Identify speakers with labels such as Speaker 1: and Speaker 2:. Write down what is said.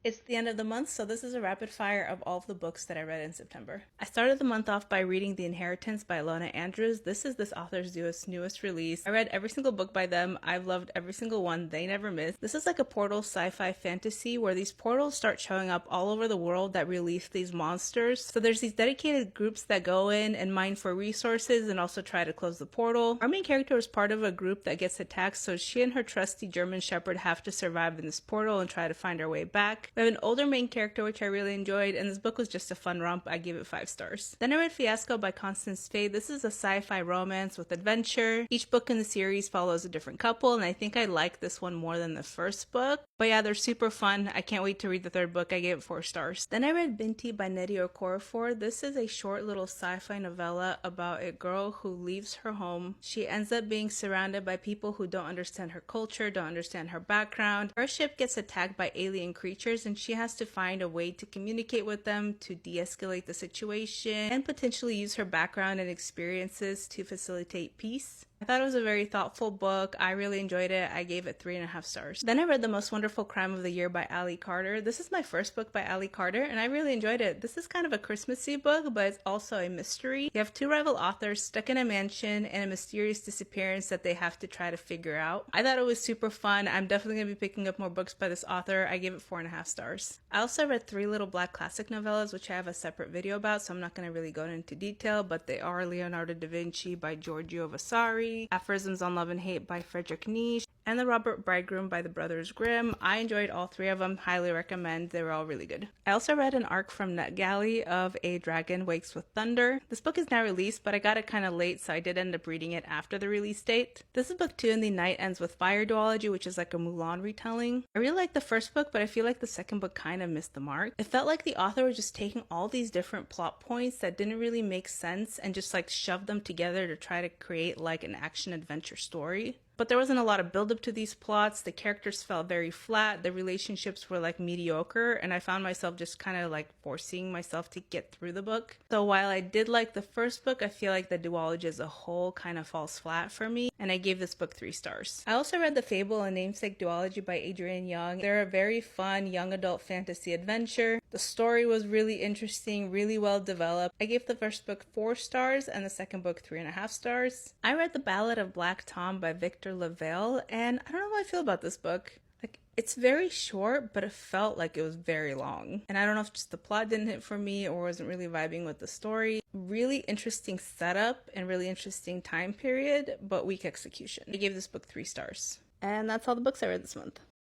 Speaker 1: It's the end of the month, so this is a rapid fire of all of the books that I read in September. I started the month off by reading The Inheritance by Ilona Andrews. This is this author's newest release. I read every single book by them. I've loved every single one. They never miss. This is like a portal sci-fi fantasy where these portals start showing up all over the world that release these monsters. So there's these dedicated groups that go in and mine for resources and also try to close the portal. Our main character is part of a group that gets attacked, so she and her trusty German Shepherd have to survive in this portal and try to find her way back. We have an older main character, which I really enjoyed, and this book was just a fun romp. I gave it 5 stars. Then I read Fiasco by Constance Fay. This is a sci-fi romance with adventure. Each book in the series follows a different couple, and I think I like this one more than the first book. But yeah, they're super fun. I can't wait to read the 3rd book. I gave it 4 stars. Then I read Binti by Nnedi Okorafor. This is a short little sci-fi novella about a girl who leaves her home. She ends up being surrounded by people who don't understand her culture, don't understand her background. Her ship gets attacked by alien creatures, and she has to find a way to communicate with them to de-escalate the situation and potentially use her background and experiences to facilitate peace. I thought it was a very thoughtful book. I really enjoyed it. I gave it 3.5 stars. Then I read The Most Wonderful Crime of the Year by Ali Carter. This is my first book by Ali Carter, and I really enjoyed it. This is kind of a Christmassy book, but it's also a mystery. You have 2 rival authors stuck in a mansion and a mysterious disappearance that they have to try to figure out. I thought it was super fun. I'm definitely going to be picking up more books by this author. I gave it 4.5 stars. I also read 3 little black classic novellas, which I have a separate video about, so I'm not going to really go into detail, but they are Leonardo da Vinci by Giorgio Vasari, Aphorisms on Love and Hate by Friedrich Nietzsche, and The Robert Bridegroom by the Brothers Grimm. I enjoyed all 3 of them. Highly recommend. They were all really good. I also read an arc from NetGalley of A Dragon Wakes with Thunder. This book is now released, but I got it kind of late, so I did end up reading it after the release date. This is book 2 in the Night Ends with Fire duology, which is like a Mulan retelling. I really liked the first book, but I feel like the second book kind of missed the mark. It felt like the author was just taking all these different plot points that didn't really make sense and just like shoved them together to try to create like an action adventure story. But there wasn't a lot of build up to these plots. The characters felt very flat. The relationships were like mediocre, and I found myself just kind of like forcing myself to get through the book. So while I did like the first book, I feel like the duology as a whole kind of falls flat for me, and I gave this book 3 stars. I also read The Fable and Namesake duology by Adrienne Young. They're a very fun young adult fantasy adventure. The story was really interesting, really well developed. I gave the first book 4 stars and the second book 3.5 stars. I read The Ballad of Black Tom by Victor LaValle, and I don't know how I feel about this book. Like, it's very short, but it felt like it was very long. And I don't know if just the plot didn't hit for me or wasn't really vibing with the story. Really interesting setup and really interesting time period, but weak execution. I gave this book 3 stars. And that's all the books I read this month.